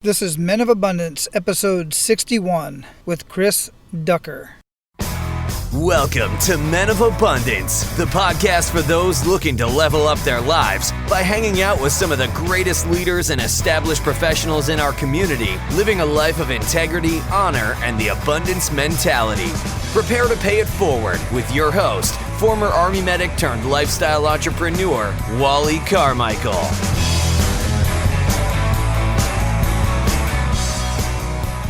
This is Men of Abundance, episode 61, with Chris Ducker. Welcome to Men of Abundance, the podcast for those looking to level up their lives by hanging out with some of the greatest leaders and established professionals in our community, living a life of integrity, honor, and the abundance mentality. Prepare to pay it forward with your host, former Army medic turned lifestyle entrepreneur, Wally Carmichael.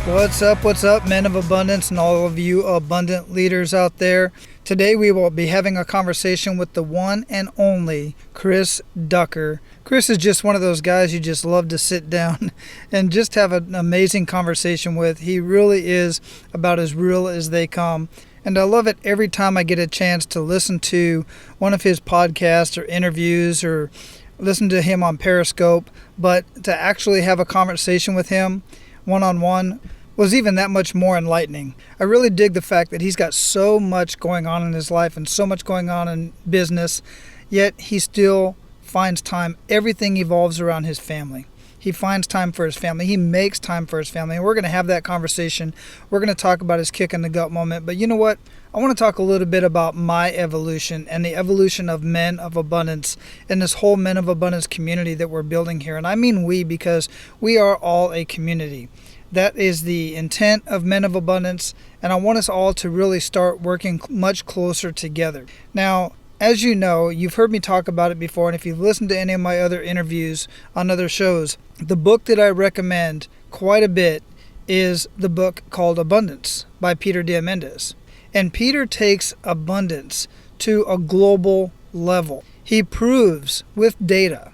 What's up, Men of Abundance and all of you abundant leaders out there. Today we will be having a conversation with the one and only Chris Ducker. Chris is just one of those guys you just love to sit down and just have an amazing conversation with. He really is about as real as they come. And I love it every time I get a chance to listen to one of his podcasts or interviews or listen to him on Periscope. But to actually have a conversation with him one-on-one was even that much more enlightening. I really dig the fact that he's got so much going on in his life and so much going on in business, yet he still finds time. Everything evolves around his family. He finds time for his family. He makes time for his family. And we're going to have that conversation. We're going to talk about his kick in the gut moment. But you know what? I want to talk a little bit about my evolution and the evolution of Men of Abundance and this whole Men of Abundance community that we're building here. And I mean we, because we are all a community. That is the intent of Men of Abundance. And I want us all to really start working much closer together. Now, as you know, you've heard me talk about it before, and if you've listened to any of my other interviews on other shows, the book that I recommend quite a bit is the book called Abundance by Peter Diamandis. And Peter takes abundance to a global level. He proves with data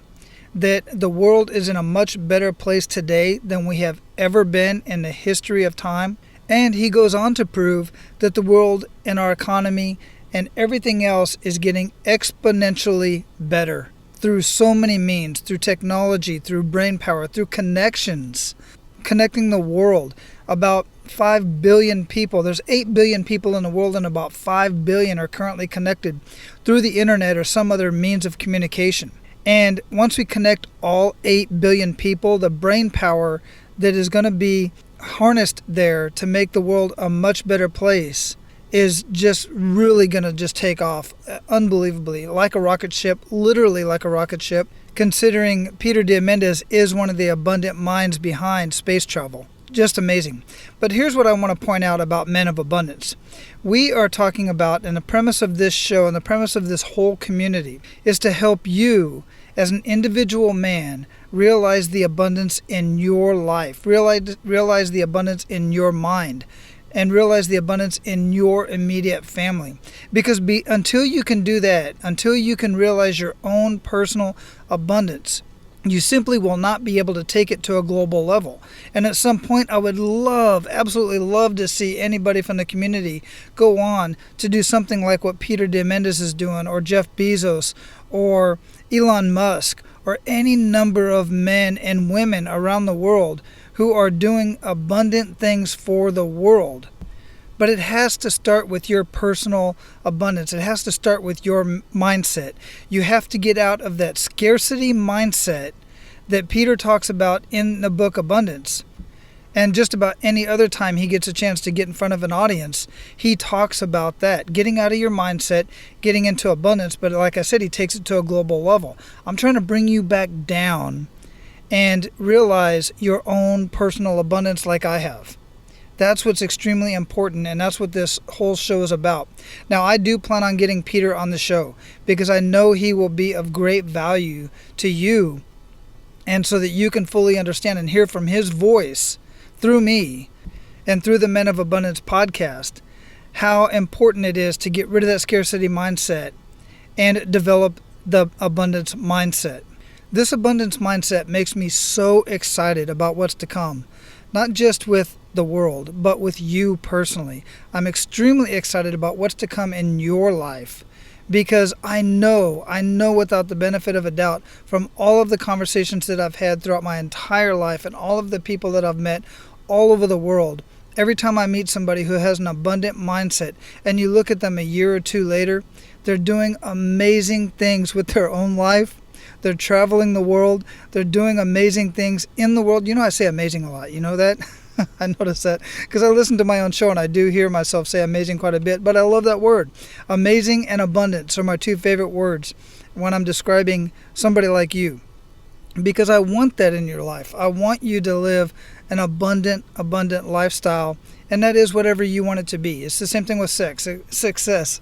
that the world is in a much better place today than we have ever been in the history of time. And he goes on to prove that the world and our economy and everything else is getting exponentially better through so many means, through technology, through brain power, through connections, connecting the world. About 5 billion people, there's 8 billion people in the world, and about 5 billion are currently connected through the internet or some other means of communication. And once we connect all 8 billion people, the brain power that is going to be harnessed there to make the world a much better place is just really going to just take off unbelievably, like a rocket ship, literally like a rocket ship, considering Peter Diamandis is one of the abundant minds behind space travel. Just amazing. But here's what I want to point out about Men of Abundance. We are talking about, and the premise of this show and the premise of this whole community is to help you as an individual man realize the abundance in your life, realize the abundance in your mind, and realize the abundance in your immediate family. Because until you can do that, until you can realize your own personal abundance, you simply will not be able to take it to a global level. And at some point, I would absolutely love to see anybody from the community go on to do something like what Peter Diamandis is doing, or Jeff Bezos, or Elon Musk, or any number of men and women around the world who are doing abundant things for the world. But it has to start with your personal abundance. It has to start with your mindset. You have to get out of that scarcity mindset that Peter talks about in the book Abundance. And just about any other time he gets a chance to get in front of an audience, he talks about that. Getting out of your mindset, getting into abundance. But like I said, he takes it to a global level. I'm trying to bring you back down and realize your own personal abundance like I have. That's what's extremely important, and that's what this whole show is about. Now, I do plan on getting Peter on the show because I know he will be of great value to you, and so that you can fully understand and hear from his voice through me and through the Men of Abundance podcast how important it is to get rid of that scarcity mindset and develop the abundance mindset. This abundance mindset makes me so excited about what's to come, not just with the world, but with you personally. I'm extremely excited about what's to come in your life because I know without the benefit of a doubt from all of the conversations that I've had throughout my entire life and all of the people that I've met all over the world, every time I meet somebody who has an abundant mindset and you look at them a year or two later, they're doing amazing things with their own life. They're traveling the world. They're doing amazing things in the world. You know, I say amazing a lot. You know that? I notice that because I listen to my own show and I do hear myself say amazing quite a bit, but I love that word. Amazing and abundance are my two favorite words when I'm describing somebody like you, because I want that in your life. I want you to live an abundant lifestyle, and that is whatever you want it to be. It's the same thing with success.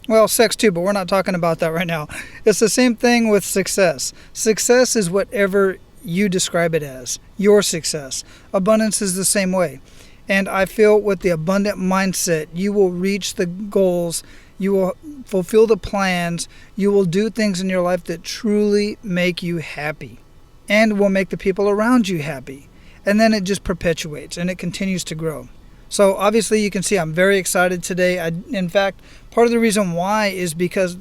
Well, sex too, but we're not talking about that right now. It's the same thing with success. Success is whatever you describe it as, your success. Abundance is the same way. And I feel with the abundant mindset, you will reach the goals, you will fulfill the plans, you will do things in your life that truly make you happy and will make the people around you happy. And then it just perpetuates and it continues to grow. So obviously you can see I'm very excited today. In fact, part of the reason why is because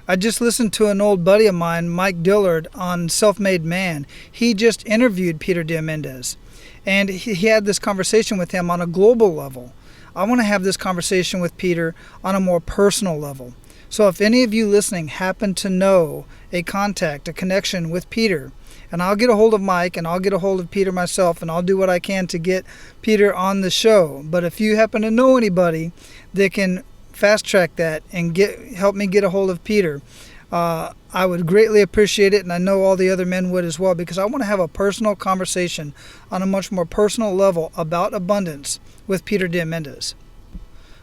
I just listened to an old buddy of mine, Mike Dillard, on Self-Made Man. He just interviewed Peter Diamandis, and he had this conversation with him on a global level. I want to have this conversation with Peter on a more personal level. So if any of you listening happen to know a contact, a connection with Peter, and I'll get a hold of Mike and I'll get a hold of Peter myself and I'll do what I can to get Peter on the show. But if you happen to know anybody that can fast track that and help me get a hold of Peter, I would greatly appreciate it, and I know all the other men would as well, because I want to have a personal conversation on a much more personal level about abundance with Peter Diamandis.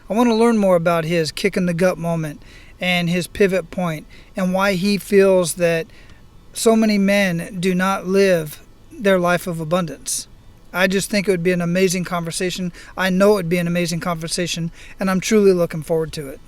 I want to learn more about his kick in the gut moment and his pivot point and why he feels that so many men do not live their life of abundance. I just think it would be an amazing conversation. I know it would be an amazing conversation, and I'm truly looking forward to it.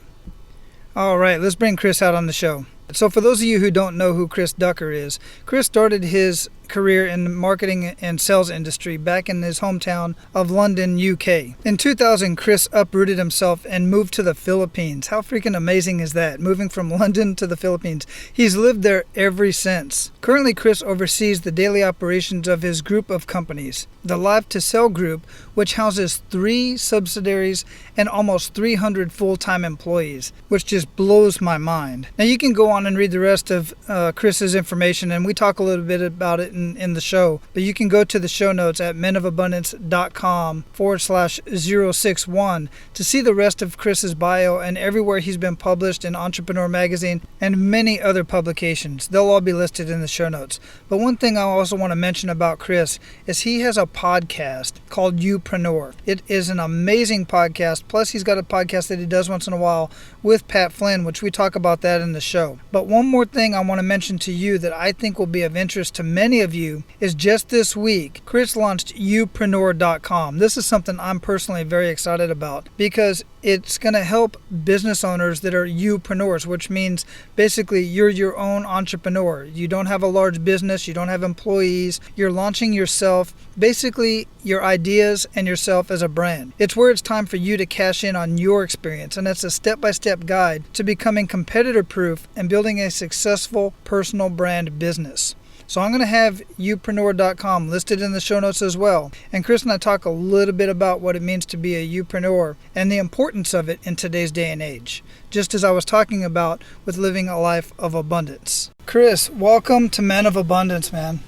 All right, let's bring Chris out on the show. So for those of you who don't know who Chris Ducker is, Chris started his career in the marketing and sales industry back in his hometown of London, UK. In 2000, Chris uprooted himself and moved to the Philippines. How freaking amazing is that? Moving from London to the Philippines. He's lived there ever since. Currently, Chris oversees the daily operations of his group of companies, the Live2Sell Group, which houses 3 subsidiaries and almost 300 full-time employees, which just blows my mind. Now you can go on and read the rest of Chris's information, and we talk a little bit about it in the show, but you can go to the show notes at menofabundance.com/061 to see the rest of Chris's bio and everywhere he's been published in Entrepreneur Magazine and many other publications. They'll all be listed in the show notes. But one thing I also want to mention about Chris is he has a podcast called Youpreneur. It is an amazing podcast. Plus he's got a podcast that he does once in a while with Pat Flynn, which we talk about that in the show. But one more thing I want to mention to you that I think will be of interest to many of you is just this week, Chris launched Youpreneur.com. This is something I'm personally very excited about because it's going to help business owners that are youpreneurs, which means basically you're your own entrepreneur. You don't have a large business, you don't have employees, you're launching yourself, basically your ideas and yourself as a brand. It's where it's time for you to cash in on your experience, and it's a step-by-step guide to becoming competitor-proof and building a successful personal brand business. So I'm going to have Youpreneur.com listed in the show notes as well. And Chris and I talk a little bit about what it means to be a Youpreneur and the importance of it in today's day and age, just as I was talking about with living a life of abundance. Chris, welcome to Men of Abundance, man.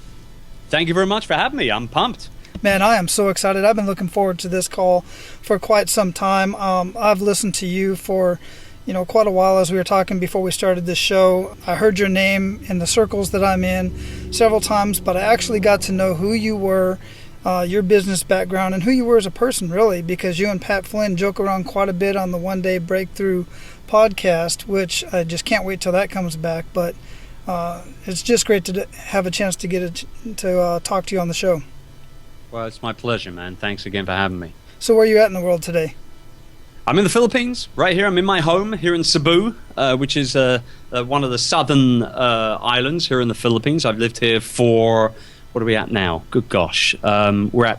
Thank you very much for having me. I'm pumped. Man, I am so excited. I've been looking forward to this call for quite some time. I've listened to you for quite a while as we were talking before we started this show. I heard your name in the circles that I'm in several times, but I actually got to know who you were, your business background, and who you were as a person, really, because you and Pat Flynn joke around quite a bit on the One Day Breakthrough podcast, which I just can't wait till that comes back. But it's just great to have a chance to to talk to you on the show. Well, it's my pleasure, man. Thanks again for having me. So where are you at in the world today? I'm in the Philippines, right here. I'm in my home here in Cebu, which is one of the southern islands here in the Philippines. I've lived here for, what are we at now? Good gosh. We're at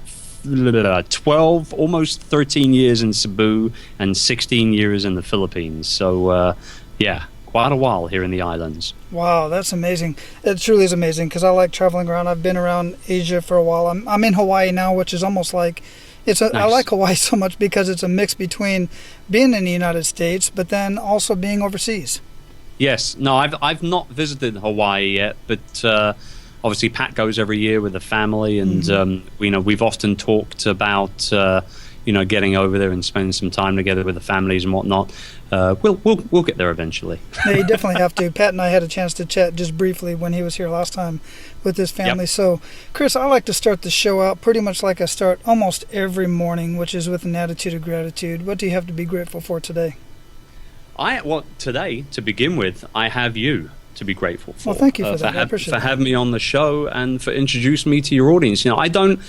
12, almost 13 years in Cebu and 16 years in the Philippines. So, yeah, quite a while here in the islands. Wow, that's amazing. It truly is amazing because I like traveling around. I've been around Asia for a while. I'm in Hawaii now, which is almost like... Nice. I like Hawaii so much because it's a mix between being in the United States, but then also being overseas. Yes. No, I've not visited Hawaii yet, but obviously Pat goes every year with the family, and we've often talked about getting over there and spending some time together with the families and whatnot. We'll get there eventually. Yeah, you definitely have to. Pat and I had a chance to chat just briefly when he was here last time with his family. Yep. So, Chris, I like to start the show out pretty much like I start almost every morning, which is with an attitude of gratitude. What do you have to be grateful for today? Today, to begin with, I have you to be grateful for. Well, thank you for that. I appreciate for having me on the show and for introducing me to your audience. I don't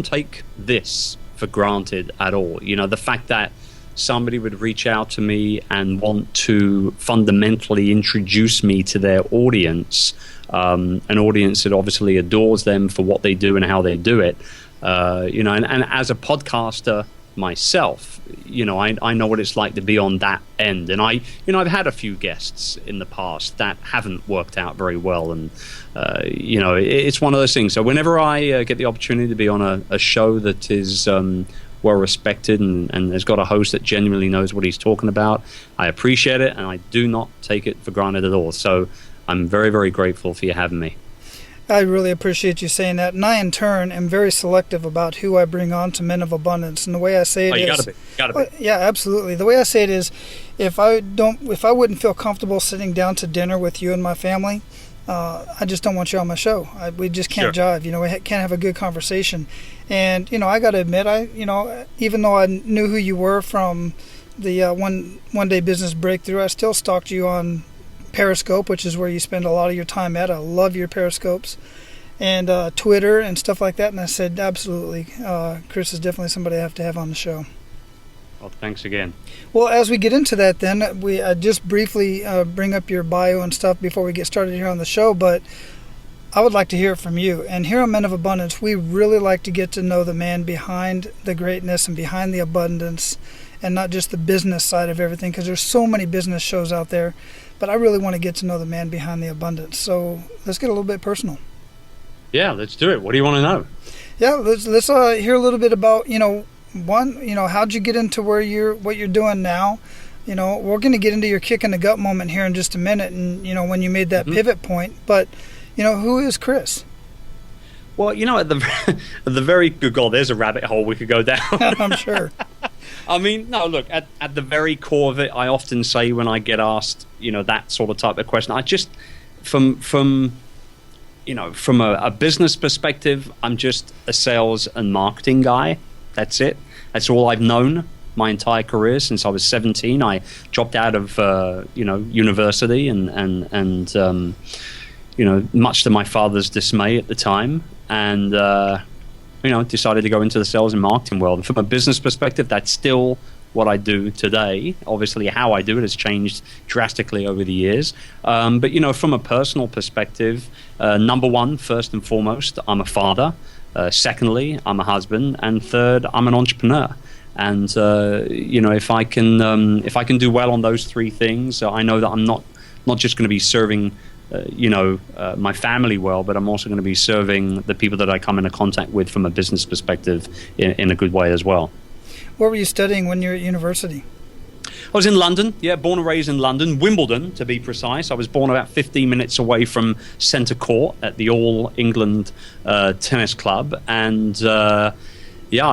take this for granted at all. The fact that somebody would reach out to me and want to fundamentally introduce me to their audience, an audience that obviously adores them for what they do and how they do it. And as a podcaster myself, I know what it's like to be on that end, and I've had a few guests in the past that haven't worked out very well, and it's one of those things. So whenever I get the opportunity to be on a show that is well respected and has got a host that genuinely knows what he's talking about, I appreciate it, and I do not take it for granted at all. So I'm very, very grateful for you having me. I really appreciate you saying that, and I in turn am very selective about who I bring on to Men of Abundance. And the way I say it is, gotta be. Yeah, absolutely. The way I say it is, if I wouldn't feel comfortable sitting down to dinner with you and my family, I just don't want you on my show. We just can't jive. We can't have a good conversation. And I got to admit, even though I knew who you were from the one day business breakthrough, I still stalked you on Periscope, which is where you spend a lot of your time at. I love your Periscopes, and Twitter and stuff like that. And I said, absolutely, Chris is definitely somebody I have to have on the show. Well, thanks again. Well, as we get into that, then I just briefly bring up your bio and stuff before we get started here on the show. But I would like to hear it from you. And here on Men of Abundance, we really like to get to know the man behind the greatness and behind the abundance, and not just the business side of everything, because there's so many business shows out there. But I really want to get to know the man behind the abundance. So let's get a little bit personal. Yeah, let's do it. What do you want to know? Yeah, let's hear a little bit about, how'd you get into what you're doing now? We're going to get into your kick in the gut moment here in just a minute, and when you made that pivot point. But who is Chris? Well, at the very good God, there's a rabbit hole we could go down. I'm sure. I mean, no, look, at the very core of it, I often say when I get asked, that sort of type of question, I just, from a business perspective, I'm just a sales and marketing guy. That's it. That's all I've known my entire career since I was 17. I dropped out of, university and much to my father's dismay at the time, and decided to go into the sales and marketing world. And from a business perspective, that's still what I do today. Obviously, how I do it has changed drastically over the years. But from a personal perspective, number one, first and foremost, I'm a father. Secondly, I'm a husband. And third, I'm an entrepreneur. And if I can do well on those three things, I know that I'm not just going to be serving my family well, but I'm also going to be serving the people that I come into contact with from a business perspective in a good way as well. What were you studying when you were at university? I was in London, born and raised in London, Wimbledon to be precise. I was born about 15 minutes away from Centre Court at the All England Tennis Club, and I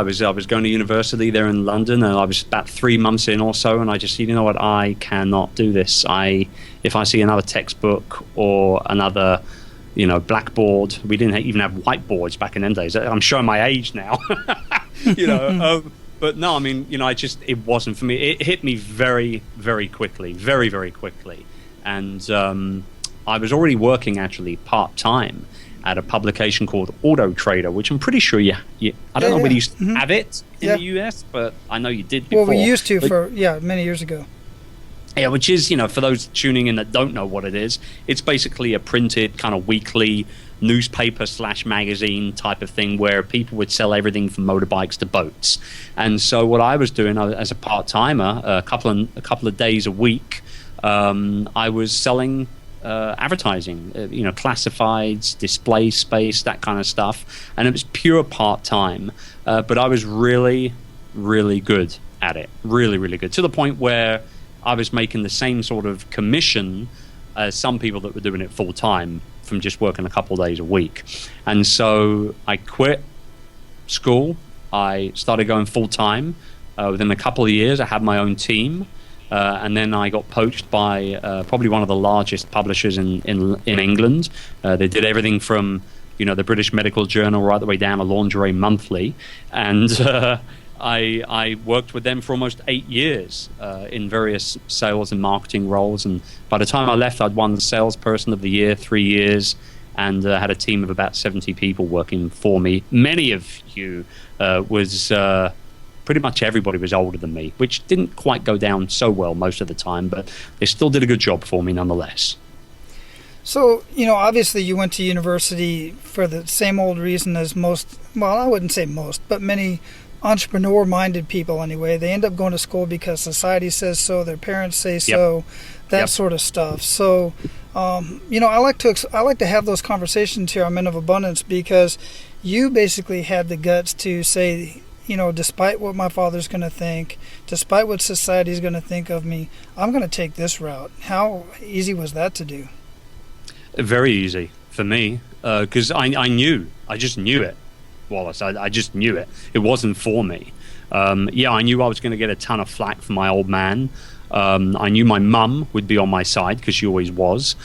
was going to university there in London, and I was about 3 months in or so, and I just said, you know what, I cannot do this. If I see another textbook or another, blackboard, we didn't even have whiteboards back in them days. I'm showing my age now, but no, I mean, it wasn't for me. It hit me very, very quickly, very, very quickly. And I was already working actually part-time at a publication called Auto Trader, which I'm pretty sure I don't know whether you have it in the US, but I know you did before. Well, we used to many years ago. Yeah, which is, for those tuning in that don't know what it is, it's basically a printed kind of weekly newspaper/magazine type of thing where people would sell everything from motorbikes to boats. And so what I was doing as a part-timer, a couple of days a week, I was selling advertising, classifieds, display space, that kind of stuff. And it was pure part-time, but I was really, really good at it. Really, really good. To the point where I was making the same sort of commission as some people that were doing it full time from just working a couple of days a week. And so I quit school. I started going full time. Within a couple of years, I had my own team. And then I got poached by probably one of the largest publishers in England. They did everything from, the British Medical Journal right the way down to Lingerie Monthly. And I worked with them for almost 8 years in various sales and marketing roles. And by the time I left, I'd won the Salesperson of the Year 3 years and had a team of about 70 people working for me. Many of you was... pretty much everybody was older than me, which didn't quite go down so well most of the time, but they still did a good job for me nonetheless. So, obviously you went to university for the same old reason as most, well, I wouldn't say most, but many entrepreneur-minded people anyway. They end up going to school because society says so, their parents say so, that sort of stuff. So, I like to have those conversations here on Men of Abundance because you basically had the guts to say, despite what my father's going to think, despite what society's going to think of me, I'm going to take this route. How easy was that to do? Very easy for me, because I just knew it, Wallace. I just knew it. It wasn't for me. I knew I was going to get a ton of flack from my old man. I knew my mum would be on my side because she always was,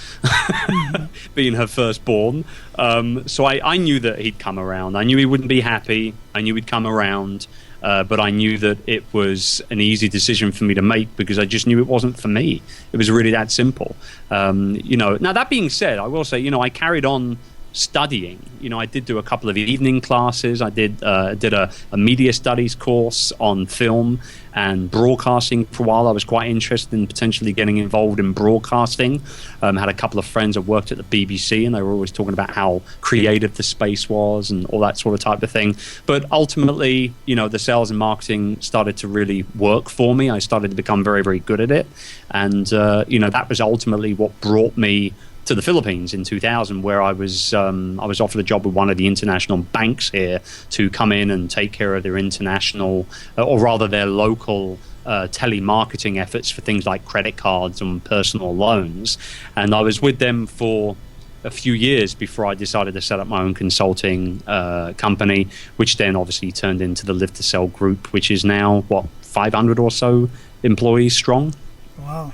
being her firstborn. So I knew that he'd come around. I knew he wouldn't be happy. I knew he'd come around. But I knew that it was an easy decision for me to make because I just knew it wasn't for me. It was really that simple. Now that being said, I will say, I carried on studying. I did do a couple of evening classes. I did a media studies course on film and broadcasting for a while. I was quite interested in potentially getting involved in broadcasting. Had a couple of friends that worked at the BBC and they were always talking about how creative the space was and all that sort of type of thing. But ultimately, the sales and marketing started to really work for me. I started to become very, very good at it. And, that was ultimately what brought me to the Philippines in 2000, where I was offered a job with one of the international banks here to come in and take care of their international, or rather their local telemarketing efforts for things like credit cards and personal loans. And I was with them for a few years before I decided to set up my own consulting company, which then obviously turned into the Live2Sell Group, which is now, 500 or so employees strong. Wow.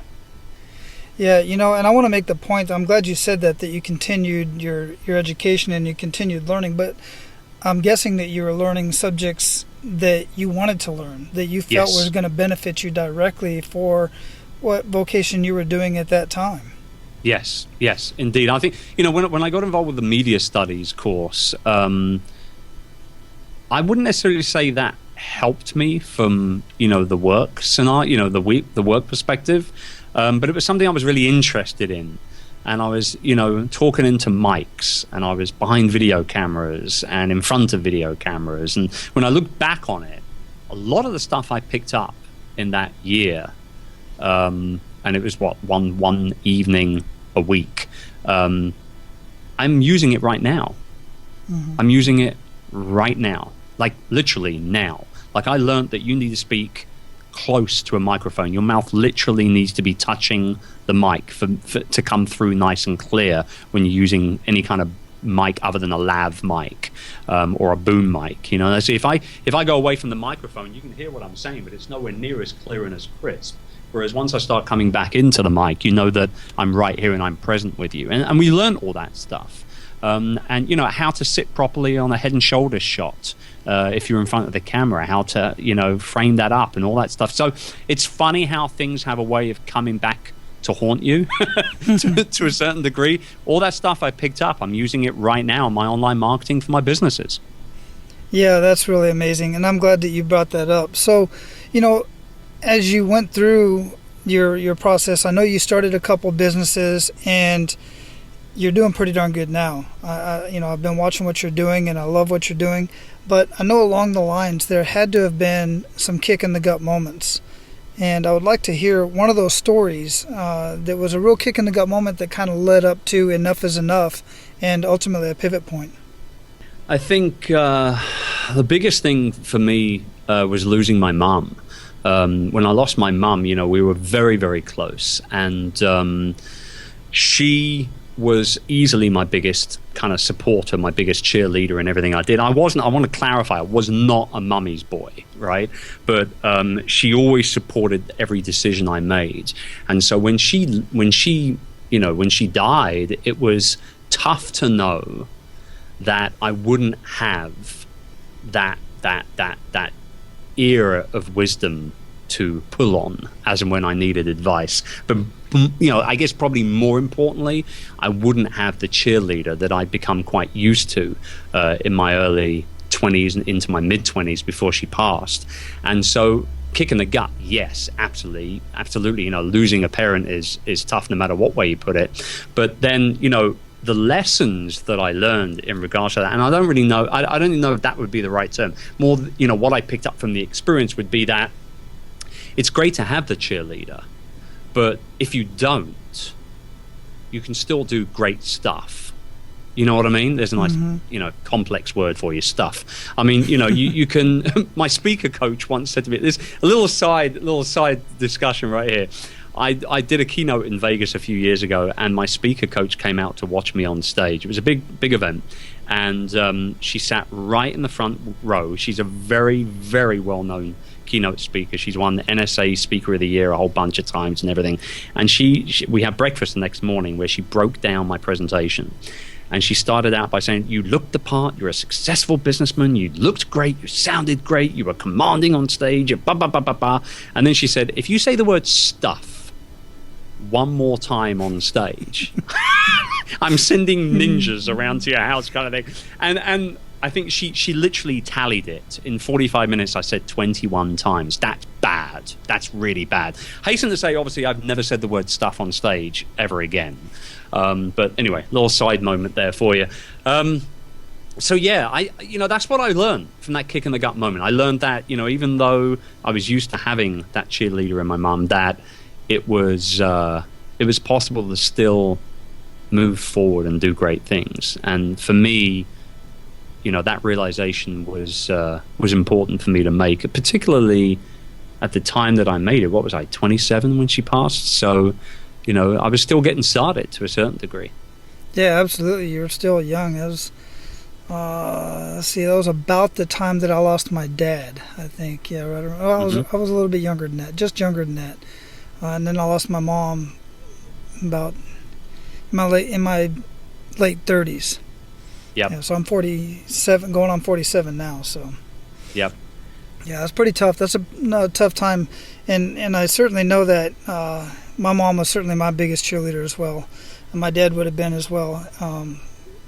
Yeah, and I want to make the point, I'm glad you said that you continued your education and you continued learning, but I'm guessing that you were learning subjects that you wanted to learn, that you felt was going to benefit you directly for what vocation you were doing at that time. Yes, indeed. I think, when I got involved with the media studies course, I wouldn't necessarily say that helped me from, the work scenario, the work perspective. But it was something I was really interested in. And I was, talking into mics, and I was behind video cameras and in front of video cameras. And when I look back on it, a lot of the stuff I picked up in that year, and it was one evening a week, I'm using it right now. Mm-hmm. I'm using it right now, like literally now. Like I learned that you need to speak close to a microphone. Your mouth literally needs to be touching the mic for to come through nice and clear when you're using any kind of mic other than a lav mic or a boom mic. So if I go away from the microphone, you can hear what I'm saying, but it's nowhere near as clear and as crisp. Whereas once I start coming back into the mic, you know that I'm right here and I'm present with you. And we learned all that stuff. And how to sit properly on a head and shoulders shot if you're in front of the camera, how to frame that up and all that stuff. So it's funny how things have a way of coming back to haunt you to a certain degree. All that stuff I picked up, I'm using it right now in my online marketing for my businesses. Yeah, that's really amazing, and I'm glad that you brought that up. So as you went through your process, I know you started a couple businesses and you're doing pretty darn good now. I've been watching what you're doing and I love what you're doing, but I know along the lines there had to have been some kick in the gut moments. And I would like to hear one of those stories that was a real kick in the gut moment that kind of led up to enough is enough and ultimately a pivot point. I think the biggest thing for me was losing my mom. When I lost my mum, we were very, very close, and she was easily my biggest kind of supporter, my biggest cheerleader in everything I did. I want to clarify, I was not a mummy's boy, right? But she always supported every decision I made. And so when she died, it was tough to know that I wouldn't have that era of wisdom to pull on as and when I needed advice. But I guess probably more importantly, I wouldn't have the cheerleader that I'd become quite used to in my early 20s and into my mid 20s before she passed. And so kick in the gut, yes, absolutely. Losing a parent is tough no matter what way you put it. But then, the lessons that I learned in regards to that, and I don't really know, I don't even know if that would be the right term. More, what I picked up from the experience would be that it's great to have the cheerleader, but if you don't, you can still do great stuff. You know what I mean? There's a nice, complex word for you, stuff. I mean, you can. My speaker coach once said to me, "There's a little side discussion right here." I did a keynote in Vegas a few years ago, and my speaker coach came out to watch me on stage. It was a big event, and she sat right in the front row. She's a very, very well-known keynote speaker. She's won the NSA Speaker of the Year a whole bunch of times and everything. And we had breakfast the next morning where she broke down my presentation. And she started out by saying, "You looked the part, you're a successful businessman, you looked great, you sounded great, you were commanding on stage, blah, blah, blah, blah, blah." And then she said, "If you say the word stuff one more time on stage, I'm sending ninjas around to your house," kind of thing. And I think she literally tallied it. In 45 minutes, I said 21 times. That's bad. That's really bad. Hasten to say, obviously, I've never said the word stuff on stage ever again. But anyway, little side moment there for you. So yeah, that's what I learned from that kick in the gut moment. I learned that, even though I was used to having that cheerleader in my mum, that it was possible to still move forward and do great things. And for me, that realization was important for me to make, particularly at the time that I made it. What was I, 27 when she passed? So, I was still getting started to a certain degree. Yeah, absolutely. You were still young. That was, that was about the time that I lost my dad, I think. Yeah, right around, I was a little bit younger than that, just younger than that. And then I lost my mom about in my late 30s. Yep. Yeah, so I'm 47, going on 47 now. So. Yep. Yeah, that's pretty tough. That's a tough time, and I certainly know that my mom was certainly my biggest cheerleader as well, and my dad would have been as well,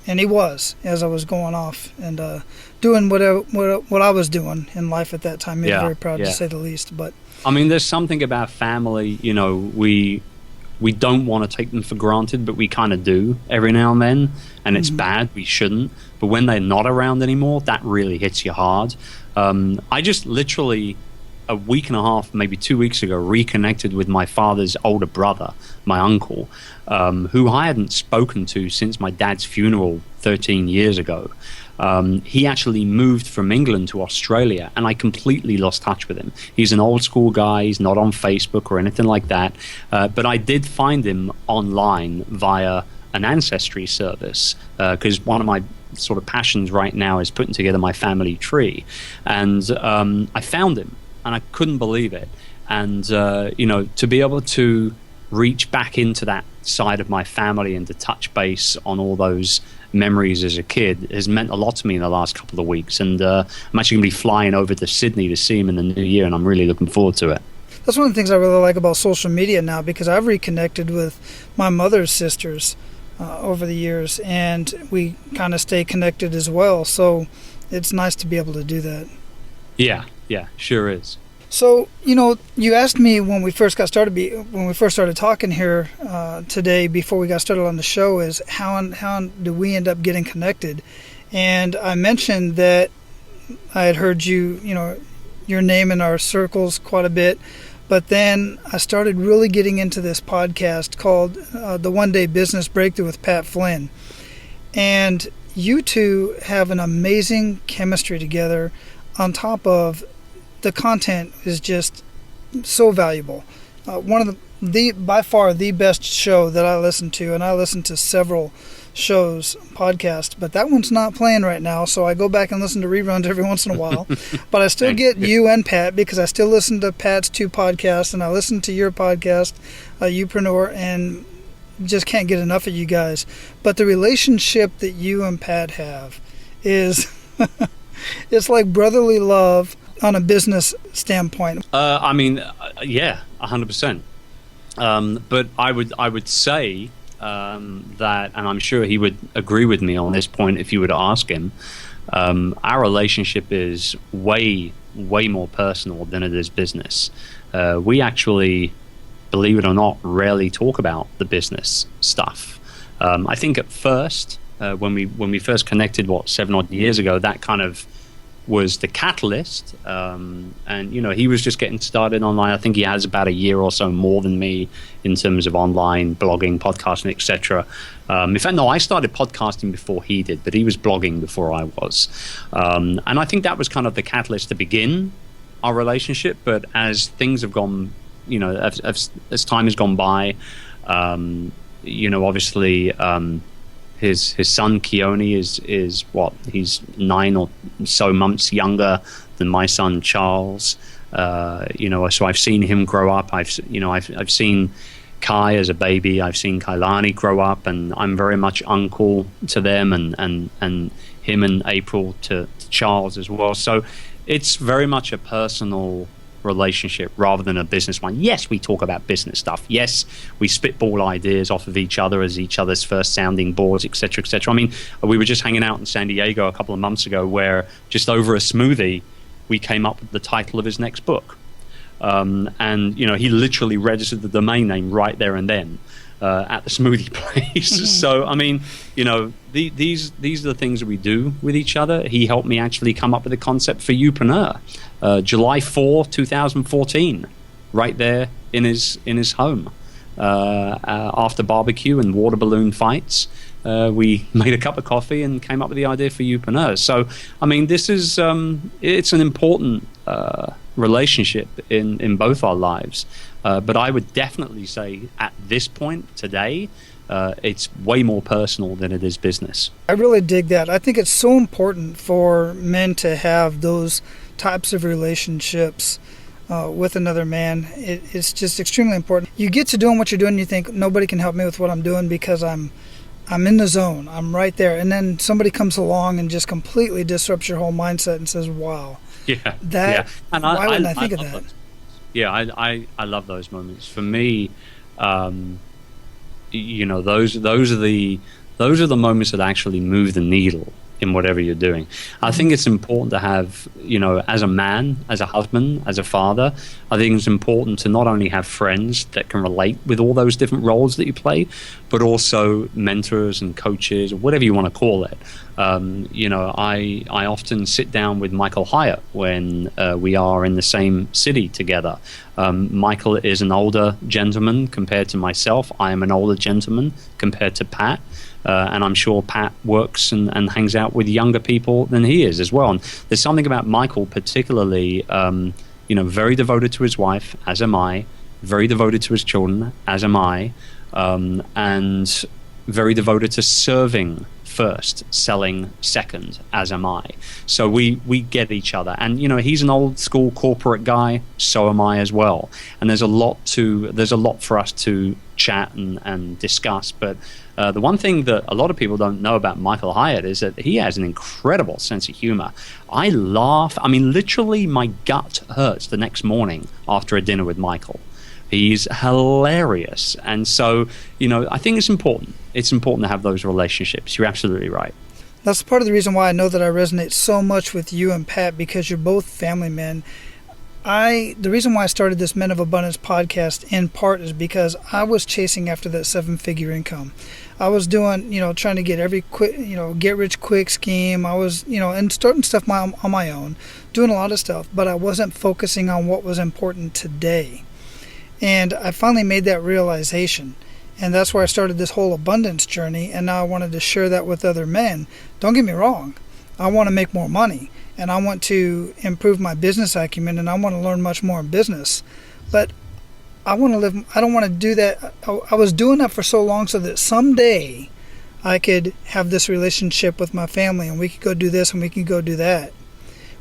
and he was as I was going off and doing what I was doing in life at that time. He was very proud to say the least. But I mean, there's something about family. We don't want to take them for granted, but we kind of do every now and then, and it's bad. We shouldn't. But when they're not around anymore, that really hits you hard. I just literally, a week and a half, maybe 2 weeks ago, reconnected with my father's older brother, my uncle, who I hadn't spoken to since my dad's funeral 13 years ago. He actually moved from England to Australia, and I completely lost touch with him. He's an old school guy. He's not on Facebook or anything like that. But I did find him online via an ancestry service, because one of my sort of passions right now is putting together my family tree. And I found him, and I couldn't believe it. And, to be able to reach back into that side of my family and to touch base on all those memories as a kid has meant a lot to me in the last couple of weeks. And I'm actually going to be flying over to Sydney to see him in the new year, and I'm really looking forward to it. That's one of the things I really like about social media now, because I've reconnected with my mother's sisters over the years, and we kind of stay connected as well. So it's nice to be able to do that. Yeah, sure is. So, you asked me when we first got started, when we first started talking here today, before we got started on the show, is how do we end up getting connected? And I mentioned that I had heard your name in our circles quite a bit, but then I started really getting into this podcast called The One Day Business Breakthrough with Pat Flynn. And you two have an amazing chemistry together, on top of the content is just so valuable. One of the by far the best show that I listen to, and I listen to several shows, podcasts, but that one's not playing right now, so I go back and listen to reruns every once in a while. But I still get you and Pat, because I still listen to Pat's 2 podcasts, and I listen to your podcast, Youpreneur, and just can't get enough of you guys. But the relationship that you and Pat have is it's like brotherly love on a business standpoint. Yeah, 100%. But I would say that, and I'm sure he would agree with me on this point if you were to ask him, our relationship is way more personal than it is business. We actually, believe it or not, rarely talk about the business stuff. I think at first, when we first connected, 7 odd years ago, that kind of was the catalyst, and he was just getting started online. I think he has about a year or so more than me in terms of online blogging, podcasting, etc. In fact, no, I started podcasting before he did, but he was blogging before I was, and I think that was kind of the catalyst to begin our relationship. But as things have gone, as time has gone by, obviously. His son Keone is what, he's 9 or so months younger than my son Charles. So I've seen him grow up. I've seen Kai as a baby. I've seen Kailani grow up, and I'm very much uncle to them, and him and April to Charles as well. So it's very much a personal relationship rather than a business one. Yes, we talk about business stuff. Yes, we spitball ideas off of each other as each other's first sounding boards, etc., etc. I mean, we were just hanging out in San Diego a couple of months ago, where just over a smoothie, we came up with the title of his next book. And he literally registered the domain name right there and then at the smoothie place. Mm-hmm. So I mean, these are the things that we do with each other. He helped me actually come up with the concept for Youpreneur, July 4, 2014, right there in his home. After barbecue and water balloon fights, we made a cup of coffee and came up with the idea for Youpreneur. So I mean, this is it's an important relationship in both our lives. But I would definitely say at this point today, it's way more personal than it is business. I really dig that. I think it's so important for men to have those types of relationships with another man. It's just extremely important. You get to doing what you're doing, and you think, nobody can help me with what I'm doing because I'm in the zone. I'm right there. And then somebody comes along and just completely disrupts your whole mindset and says, wow. Yeah. And why wouldn't I think of that? Yeah, I love those moments. For me, those are the moments that actually move the needle in whatever you're doing. I think it's important to have, as a man, as a husband, as a father, I think it's important to not only have friends that can relate with all those different roles that you play, but also mentors and coaches, or whatever you want to call it. I often sit down with Michael Hyatt when we are in the same city together. Michael is an older gentleman compared to myself. I am an older gentleman compared to Pat. And I'm sure Pat works and hangs out with younger people than he is as well. And there's something about Michael particularly, very devoted to his wife, as am I, very devoted to his children, as am I, and very devoted to serving first, selling second, as am I. So we get each other. And, he's an old school corporate guy, so am I as well. And there's a lot for us to chat and discuss. But the one thing that a lot of people don't know about Michael Hyatt is that he has an incredible sense of humor. I laugh. I mean, literally my gut hurts the next morning after a dinner with Michael. He's hilarious. And so, I think it's important. It's important to have those relationships. You're absolutely right. That's part of the reason why I know that I resonate so much with you and Pat, because you're both family men. The reason why I started this Men of Abundance podcast in part is because I was chasing after that 7-figure income. I was doing, trying to get every quick, get rich quick scheme. I was, and starting stuff on my own, doing a lot of stuff, but I wasn't focusing on what was important today. And I finally made that realization. And that's where I started this whole abundance journey. And now I wanted to share that with other men. Don't get me wrong. I want to make more money. and I want to improve my business acumen, and I want to learn much more in business. But I don't want to do that. I was doing that for so long so that someday I could have this relationship with my family and we could go do this and we could go do that.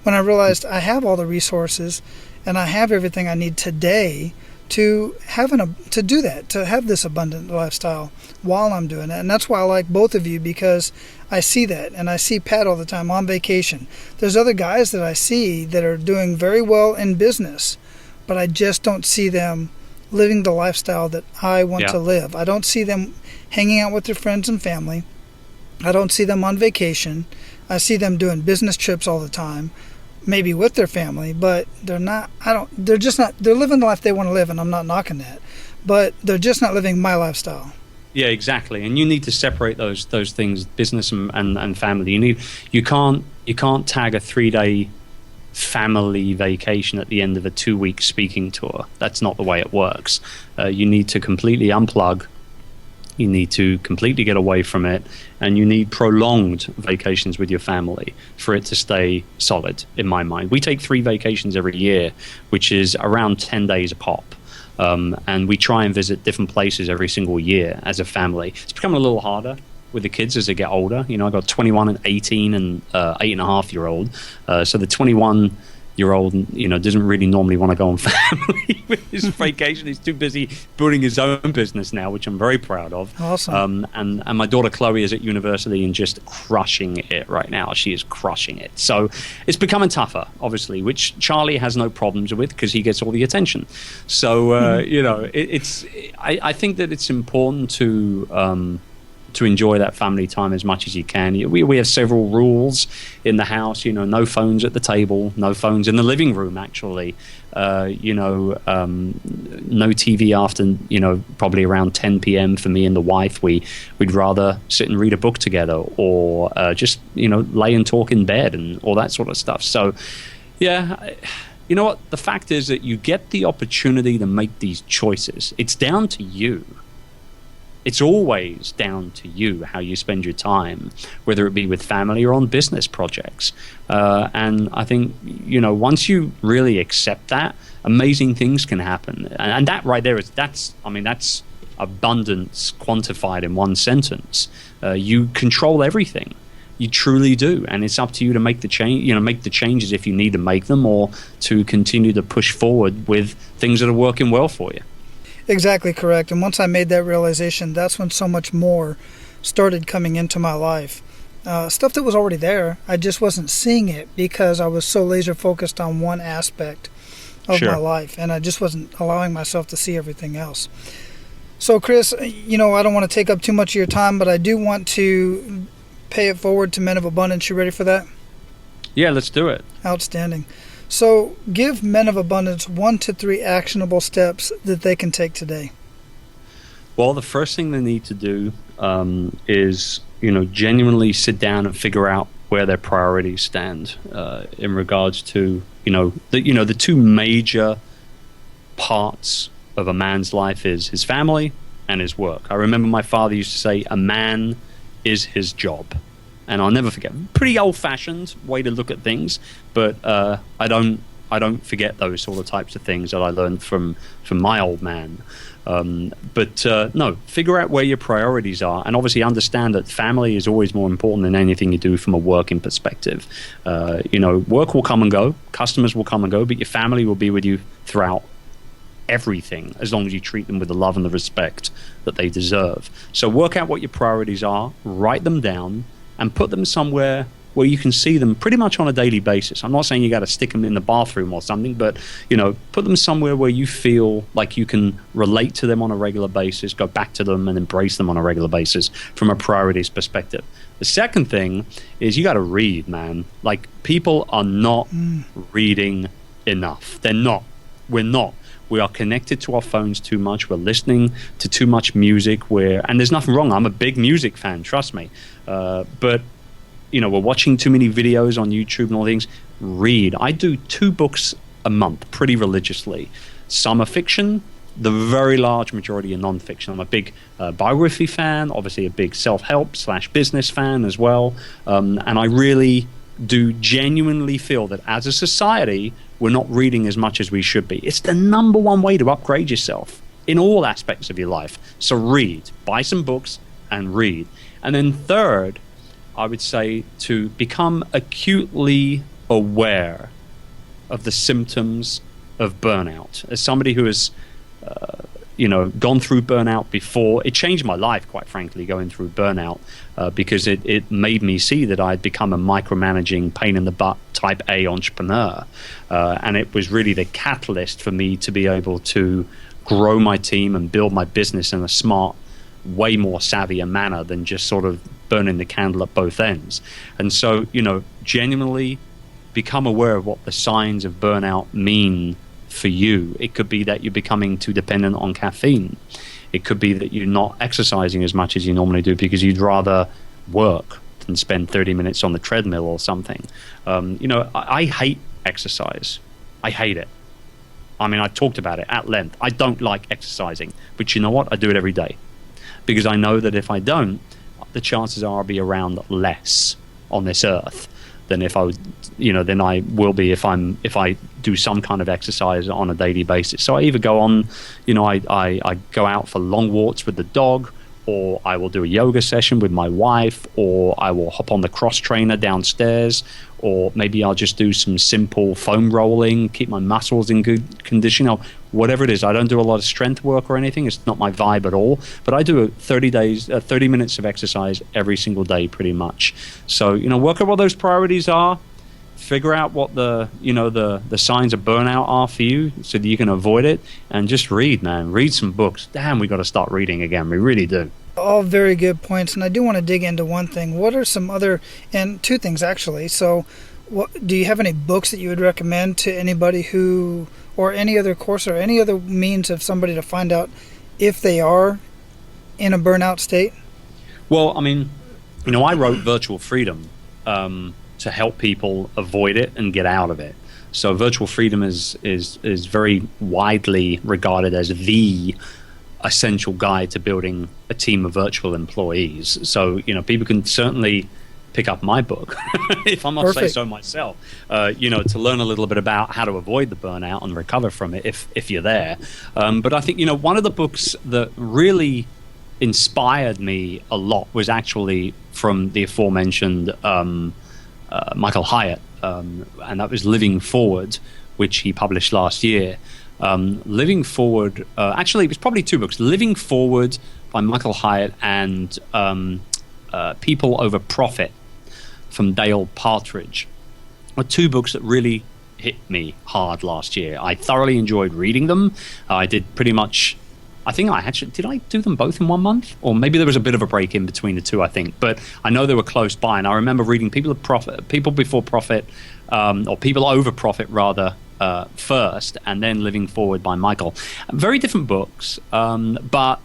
When I realized I have all the resources and I have everything I need today to do that, to have this abundant lifestyle while I'm doing it. And that's why I like both of you, because I see that, and I see Pat all the time on vacation. There's other guys that I see that are doing very well in business, but I just don't see them living the lifestyle that I want to live. I don't see them hanging out with their friends and family. I don't see them on vacation. I see them doing business trips all the time, maybe with their family, but they're living the life they want to live, and I'm not knocking that, but they're just not living my lifestyle. Yeah, exactly. And you need to separate those things, business and family. You can't tag a 3-day family vacation at the end of a 2-week speaking tour. That's not the way it works. You need to completely unplug. You need to completely get away from it, and you need prolonged vacations with your family for it to stay solid, in my mind. We take 3 vacations every year, which is around 10 days a pop. And we try and visit different places every single year as a family. It's becoming a little harder with the kids as they get older. You know, I've got 21 and 18 and 8.5-year-old. So the 21-year-old, you know, doesn't really normally want to go on family with his vacation. He's too busy building his own business now, which I'm very proud of. Awesome. And my daughter Chloe is at university and just crushing it right now. She is crushing it. So it's becoming tougher, obviously, which Charlie has no problems with because he gets all the attention. So, you know, I think that it's important to enjoy that family time as much as you can. We have several rules in the house, you know, no phones at the table, no phones in the living room, actually. You know, no TV after, you know, probably around 10 p.m. for me and the wife. We'd rather sit and read a book together, or just, you know, lay and talk in bed and all that sort of stuff. So, yeah, you know what? The fact is that you get the opportunity to make these choices. It's down to you. It's always down to you how you spend your time, whether it be with family or on business projects. And I think, you know, once you really accept that, amazing things can happen. And that right there that's abundance quantified in one sentence. You control everything. You truly do, and it's up to you to make the change. You know, make the changes if you need to make them, or to continue to push forward with things that are working well for you. Exactly correct. And once I made that realization, that's when so much more started coming into my life. Stuff that was already there, I just wasn't seeing it because I was so laser focused on one aspect of my life, and I just wasn't allowing myself to see everything else. So, Chris, you know, I don't want to take up too much of your time, but I do want to pay it forward to Men of Abundance. You ready for that? Yeah, let's do it. Outstanding. So give Men of Abundance 1 to 3 actionable steps that they can take today. Well, the first thing they need to do is, you know, genuinely sit down and figure out where their priorities stand in regards to, the 2 major parts of a man's life is his family and his work. I remember my father used to say, a man is his job. And I'll never forget. Pretty old-fashioned way to look at things, but I don't forget those sort of types of things that I learned from my old man. No, figure out where your priorities are, and obviously understand that family is always more important than anything you do from a working perspective. Work will come and go, customers will come and go, but your family will be with you throughout everything, as long as you treat them with the love and the respect that they deserve. So work out what your priorities are, write them down, and put them somewhere where you can see them pretty much on a daily basis. I'm not saying you got to stick them in the bathroom or something, but, put them somewhere where you feel like you can relate to them on a regular basis, go back to them and embrace them on a regular basis from a priorities perspective. The second thing is you got to read, man. Like, people are not reading enough. They're not. We're not. We are connected to our phones too much. We're listening to too much music. And there's nothing wrong. I'm a big music fan, trust me. But, we're watching too many videos on YouTube and all things. Read. I do 2 books a month pretty religiously. Some are fiction. The very large majority are non-fiction. I'm a big biography fan, obviously a big self-help /business fan as well. And I really do genuinely feel that as a society, we're not reading as much as we should be. It's the number one way to upgrade yourself in all aspects of your life. So read, buy some books and read. And then third, I would say to become acutely aware of the symptoms of burnout. As somebody who has gone through burnout before, it changed my life, quite frankly, going through burnout, because it made me see that I'd become a micromanaging, pain in the butt type A entrepreneur. And it was really the catalyst for me to be able to grow my team and build my business in a smart, way more savvier manner than just sort of burning the candle at both ends. And so, genuinely become aware of what the signs of burnout mean for you. It could be that you're becoming too dependent on caffeine. It could be that you're not exercising as much as you normally do because you'd rather work than spend 30 minutes on the treadmill or something. I hate exercise. I hate it. I mean, I talked about it at length. I don't like exercising, but you know what? I do it every day because I know that if I don't, the chances are I'll be around less on this earth than if I would, than I will be if I do some kind of exercise on a daily basis. So I either go on, I go out for long walks with the dog, or I will do a yoga session with my wife, or I will hop on the cross trainer downstairs, or maybe I'll just do some simple foam rolling, keep my muscles in good condition, or whatever it is. I don't do a lot of strength work or anything. It's not my vibe at all. But I do 30 minutes of exercise every single day, pretty much. So, work out what those priorities are. Figure out what the signs of burnout are for you so that you can avoid it, and just read, man. Read some books. Damn, we got to start reading again. We really do. All very good points, and I do want to dig into one thing. What are some other, and two things actually. So do you have any books that you would recommend to anybody who, or any other course or any other means of somebody to find out if they are in a burnout state? Well, I mean, I wrote Virtual Freedom to help people avoid it and get out of it. So Virtual Freedom is very widely regarded as the essential guide to building a team of virtual employees. So, people can certainly pick up my book, if I must say so myself, to learn a little bit about how to avoid the burnout and recover from it if you're there. But I think, one of the books that really inspired me a lot was actually from the aforementioned Michael Hyatt, and that was Living Forward, which he published last year. Living Forward, actually it was probably two books, Living Forward by Michael Hyatt and People Over Profit from Dale Partridge are two books that really hit me hard last year. I thoroughly enjoyed reading them. I did pretty much, did I do them both in 1 month? Or maybe there was a bit of a break in between the two, I think. But I know they were close by, and I remember reading People Before Profit, or People Over Profit rather, first, and then Living Forward by Michael. Very different books, but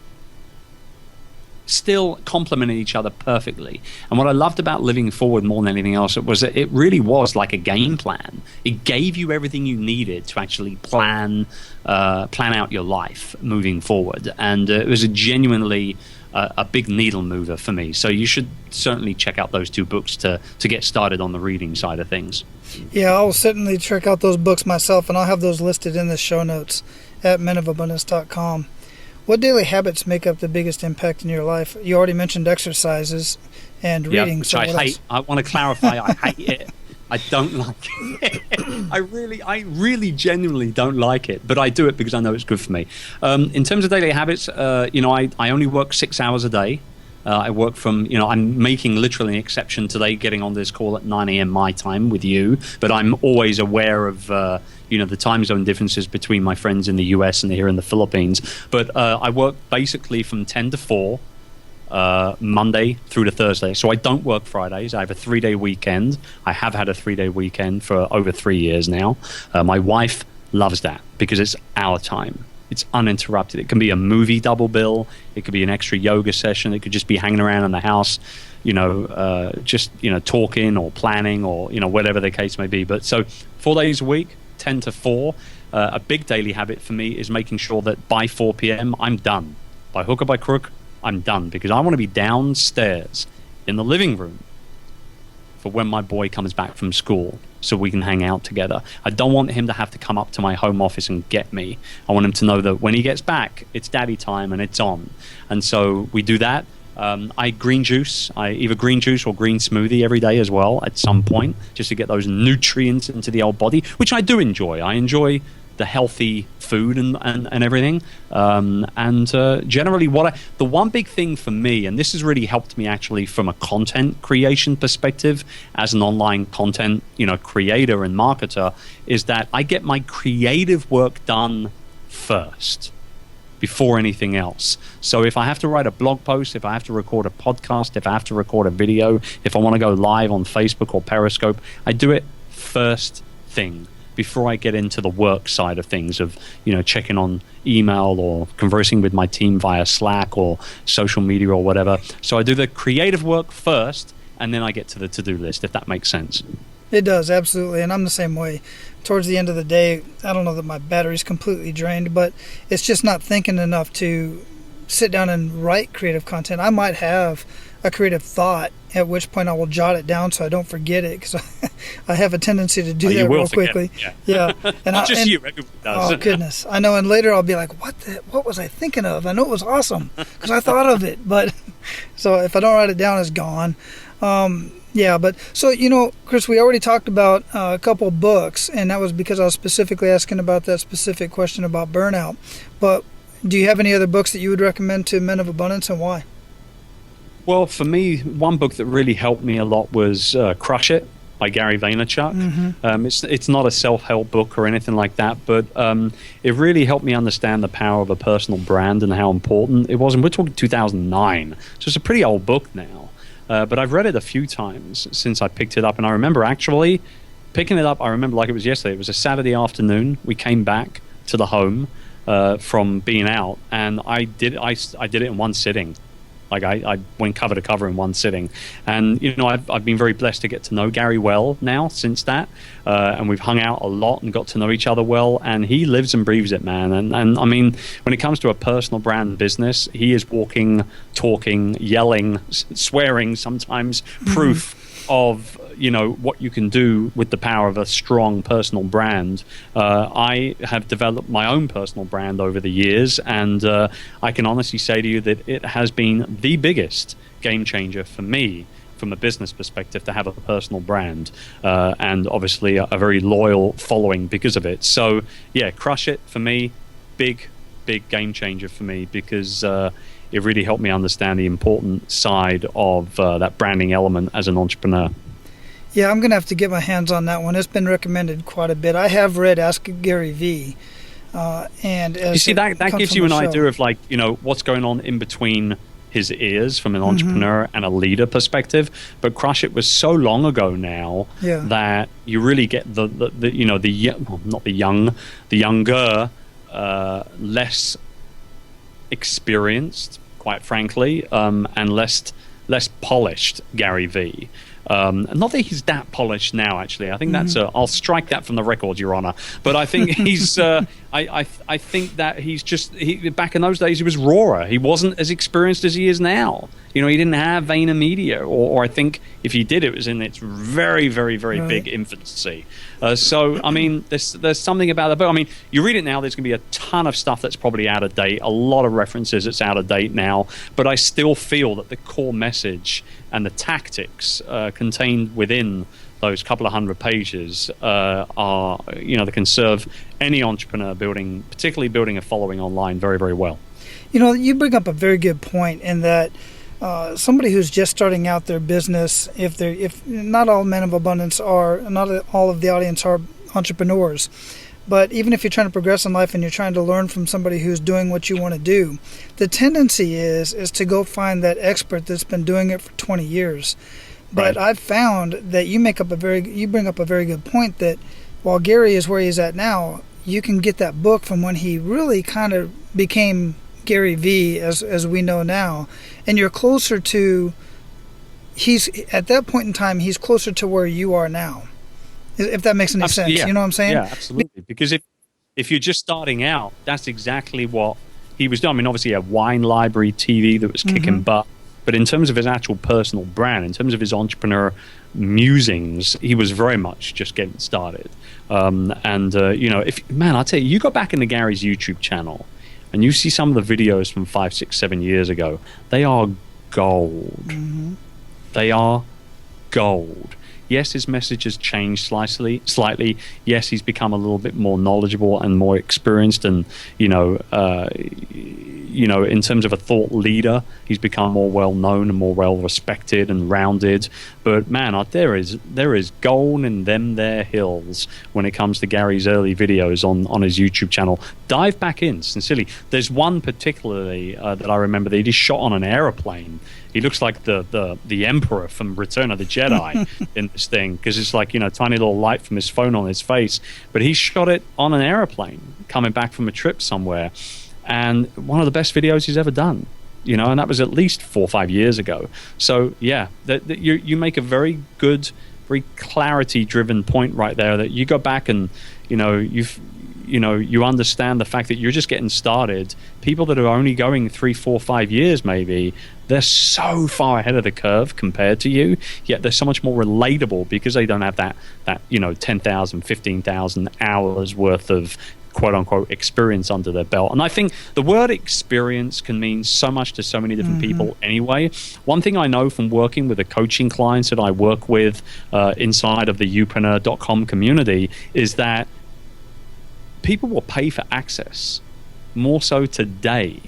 still complemented each other perfectly. And what I loved about Living Forward more than anything else was that it really was like a game plan. It gave you everything you needed to actually plan out your life moving forward. And it was a genuinely a big needle mover for me. So you should certainly check out those two books to get started on the reading side of things. Yeah, I'll certainly check out those books myself, and I'll have those listed in the show notes at menofabundance.com. What daily habits make up the biggest impact in your life? You already mentioned exercises and reading. Which I hate. I want to clarify, I hate it. I don't like it. I really genuinely don't like it, but I do it because I know it's good for me. In terms of daily habits, I only work 6 hours a day. I work from, I'm making literally an exception today, getting on this call at 9 a.m. my time with you, but I'm always aware of, the time zone differences between my friends in the US and here in the Philippines. But I work basically from 10 to 4, Monday through to Thursday. So I don't work Fridays. I have a 3-day weekend. I have had a 3-day weekend for over 3 years now. My wife loves that because it's our time. It's uninterrupted. It can be a movie double bill. It could be an extra yoga session. It could just be hanging around in the house, talking or planning or, whatever the case may be. But so 4 days a week, 10 to 4. A big daily habit for me is making sure that by 4 p.m. I'm done. By hook or by crook, I'm done because I want to be downstairs in the living room for when my boy comes back from school so we can hang out together. I don't want him to have to come up to my home office and get me. I want him to know that when he gets back, it's daddy time and it's on. And so we do that. I green juice. I either green juice or green smoothie every day as well at some point, just to get those nutrients into the old body, which I do enjoy. I enjoy the healthy food and everything. Generally, the one big thing for me, and this has really helped me actually from a content creation perspective as an online content, creator and marketer, is that I get my creative work done first before anything else. So if I have to write a blog post, if I have to record a podcast, if I have to record a video, if I want to go live on Facebook or Periscope, I do it first thing before I get into the work side of things of, checking on email or conversing with my team via Slack or social media or whatever. So I do the creative work first, and then I get to the to-do list, if that makes sense. It does, absolutely. And I'm the same way. Towards the end of the day, I don't know that my battery's completely drained, but it's just not thinking enough to sit down and write creative content. I might have a creative thought, at which point I will jot it down so I don't forget it, because I have a tendency to do that real quickly. Yeah. And Not just you, everybody does. Oh, goodness. I know, and later I'll be like, what was I thinking of? I know it was awesome because I thought of it, but so if I don't write it down, it's gone. But so, Chris, we already talked about a couple books, and that was because I was specifically asking about that specific question about burnout. But do you have any other books that you would recommend to men of abundance, and why? Well, for me, one book that really helped me a lot was Crush It by Gary Vaynerchuk. Mm-hmm. It's not a self-help book or anything like that, but it really helped me understand the power of a personal brand and how important it was. And we're talking 2009, so it's a pretty old book now. But I've read it a few times since I picked it up, and I remember actually picking it up. I remember like it was yesterday. It was a Saturday afternoon. We came back to the home from being out, and I did it in one sitting. Like I went cover to cover in one sitting, and I've been very blessed to get to know Gary well now since that, and we've hung out a lot and got to know each other well. And he lives and breathes it, man. And I mean, when it comes to a personal brand business, he is walking, talking, yelling, swearing, sometimes proof of what you can do with the power of a strong personal brand. I have developed my own personal brand over the years, and I can honestly say to you that it has been the biggest game changer for me from a business perspective to have a personal brand, and obviously a very loyal following because of it. So yeah, Crush It for me, big game changer for me, because it really helped me understand the important side of that branding element as an entrepreneur. Yeah, I'm going to have to get my hands on that one. It's been recommended quite a bit. I have read Ask Gary V. And as you see, that gives you an idea of what's going on in between his ears from an entrepreneur and a leader perspective. But Crush It was so long ago now that you really get the younger, less experienced, quite frankly, and less polished Gary V. Not that he's that polished now, actually. I think that's I'll strike that from the record, Your Honor. But I think he's I think that he's just back in those days he was rawer. He wasn't as experienced as he is now. He didn't have VaynerMedia, or I think if he did, it was in its very, very, very big infancy. So I mean, there's something about the book. I mean, you read it now, there's going to be a ton of stuff that's probably out of date, a lot of references that's out of date now, but I still feel that the core message and the tactics contained within those couple of hundred pages are, that can serve any entrepreneur particularly building a following online very, very well. You bring up a very good point in that somebody who's just starting out their business, if not all men of abundance not all of the audience are entrepreneurs, but even if you're trying to progress in life and you're trying to learn from somebody who's doing what you want to do, the tendency is to go find that expert that's been doing it for 20 years. But I've found that you bring up a very good point that while Gary is where he's at now, you can get that book from when he really kind of became Gary V as we know now, and you're closer to, at that point in time, he's closer to where you are now, if that makes any sense. Yeah. You know what I'm saying? Yeah, absolutely. Because if you're just starting out, that's exactly what he was doing. I mean, obviously a wine library TV that was kicking butt But in terms of his actual personal brand, in terms of his entrepreneur musings, he was very much just getting started. I tell you, you go back into Gary's YouTube channel and you see some of the videos from 5, 6, 7 years ago, they are gold. Mm-hmm. They are gold. Yes, his message has changed slightly. Yes, he's become a little bit more knowledgeable and more experienced, and in terms of a thought leader, he's become more well known and more well respected and rounded. But man, there is gold in them there hills when it comes to Gary's early videos on his YouTube channel. Dive back in, sincerely. There's one particularly that I remember that he shot on an aeroplane. He looks like the Emperor from Return of the Jedi in this thing, because it's like, tiny little light from his phone on his face. But he shot it on an airplane coming back from a trip somewhere. And one of the best videos he's ever done, and that was at least 4 or 5 years ago. So yeah, you make a very good, very clarity-driven point right there, that you go back and you understand the fact that you're just getting started. People that are only going 3, 4, 5 years maybe, they're so far ahead of the curve compared to you, yet they're so much more relatable because they don't have that 10,000, 15,000 hours worth of quote-unquote experience under their belt. And I think the word experience can mean so much to so many different people anyway. One thing I know from working with the coaching clients that I work with inside of the Youpreneur.com community is that people will pay for access more so today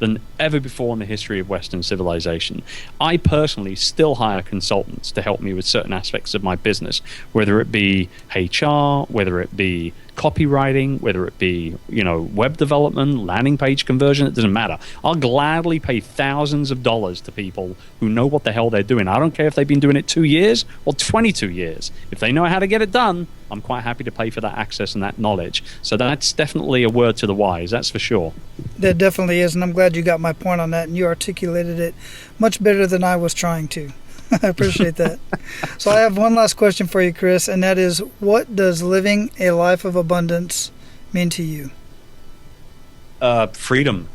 than ever before in the history of Western civilization. I personally still hire consultants to help me with certain aspects of my business, whether it be HR, whether it be copywriting, whether it be web development, landing page conversion. It doesn't matter. I'll gladly pay thousands of dollars to people who know what the hell they're doing. I don't care if they've been doing it 2 years or 22 years. If they know how to get it done, I'm quite happy to pay for that access and that knowledge. So that's definitely a word to the wise, that's for sure. That definitely is, and I'm glad you got my point on that, and you articulated it much better than I was trying to. I appreciate that. So I have one last question for you, Chris, and that is, what does living a life of abundance mean to you? Freedom.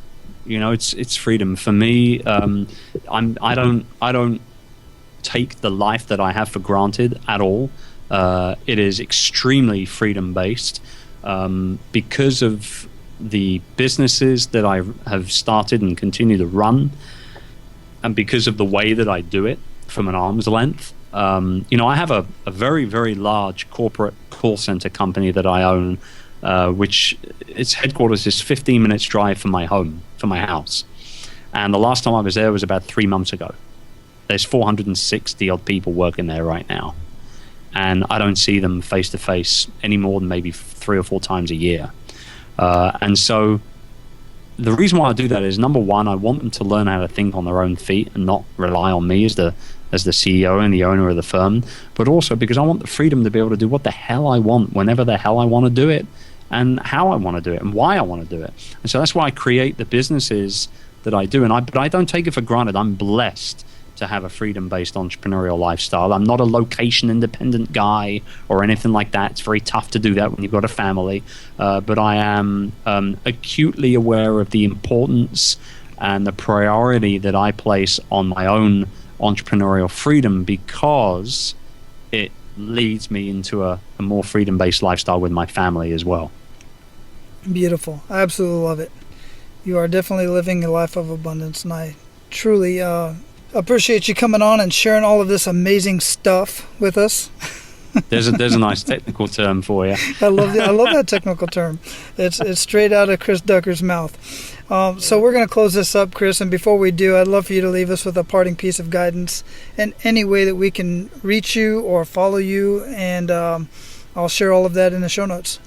It's freedom for me. I don't take the life that I have for granted at all. It is extremely freedom based because of the businesses that I have started and continue to run, and because of the way that I do it from an arm's length. I have a very, very large corporate call center company that I own, which its headquarters is 15 minutes drive from my home, from my house. And the last time I was there was about 3 months ago. There's 460 odd people working there right now. And I don't see them face to face any more than maybe 3 or 4 times a year. And so the reason why I do that is, number one, I want them to learn how to think on their own feet and not rely on me as the CEO and the owner of the firm, but also because I want the freedom to be able to do what the hell I want, whenever the hell I want to do it, and how I want to do it, and why I want to do it. And so that's why I create the businesses that I do. But I don't take it for granted. I'm blessed to have a freedom-based entrepreneurial lifestyle. I'm not a location-independent guy or anything like that. It's very tough to do that when you've got a family. But I am acutely aware of the importance and the priority that I place on my own entrepreneurial freedom, because it leads me into a more freedom-based lifestyle with my family as well. Beautiful. I absolutely love it. You are definitely living a life of abundance, and I truly appreciate you coming on and sharing all of this amazing stuff with us. There's a nice technical term for you. I love that technical term. It's straight out of Chris Ducker's mouth. So we're going to close this up, Chris, and before we do, I'd love for you to leave us with a parting piece of guidance in any way that we can reach you or follow you, and I'll share all of that in the show notes.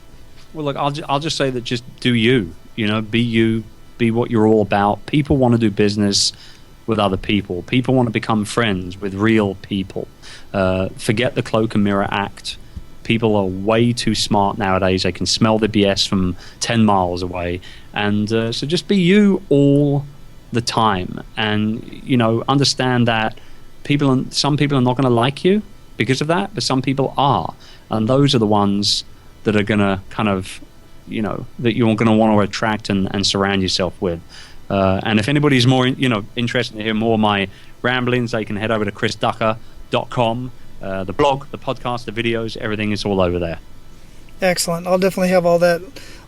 Well, look, I'll just say that just do you. Be you, be what you're all about. People want to do business with other people. People want to become friends with real people. Forget the cloak and mirror act. People are way too smart nowadays. They can smell the BS from 10 miles away. And so just be you all the time. And, understand that some people are not going to like you because of that, but some people are. And those are the ones that are going to kind of, that you're going to want to attract and surround yourself with. And if anybody's more, interested to hear more of my ramblings, they can head over to chrisducker.com. The blog, the podcast, the videos, everything is all over there. Excellent. I'll definitely have all that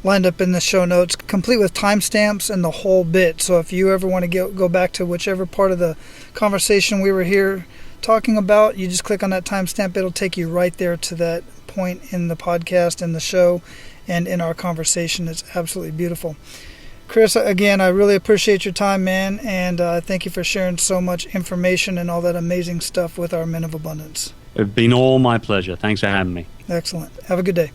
lined up in the show notes, complete with timestamps and the whole bit. So if you ever want to go back to whichever part of the conversation we were here talking about, you just click on that timestamp. It'll take you right there to that point in the podcast and the show and in our conversation. It's absolutely beautiful. Chris, again, I really appreciate your time, man, and thank you for sharing so much information and all that amazing stuff with our Men of Abundance. It's been all my pleasure. Thanks for having me. Excellent. Have a good day.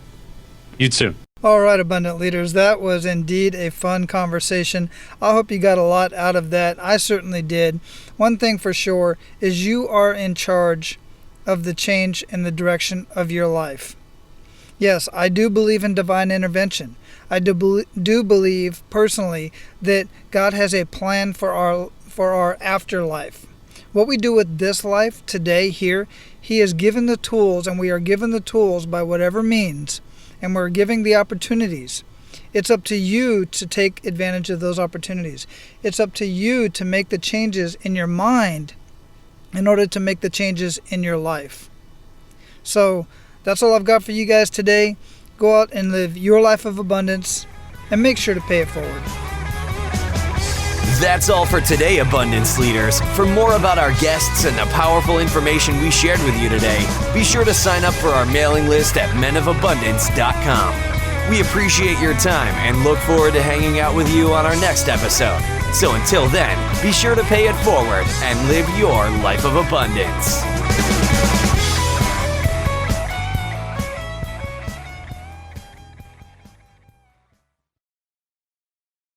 You too. All right, Abundant Leaders, that was indeed a fun conversation. I hope you got a lot out of that. I certainly did. One thing for sure is you are in charge of the change and the direction of your life. Yes, I do believe in divine intervention. I do believe personally that God has a plan for our afterlife. What we do with this life today here, He has given the tools, and we are given the tools by whatever means, and we're giving the opportunities. It's up to you to take advantage of those opportunities. It's up to you to make the changes in your mind in order to make the changes in your life. So that's all I've got for you guys today. Go out and live your life of abundance and make sure to pay it forward. That's all for today, Abundance Leaders. For more about our guests and the powerful information we shared with you today, be sure to sign up for our mailing list at menofabundance.com. We appreciate your time and look forward to hanging out with you on our next episode. So until then, be sure to pay it forward and live your life of abundance.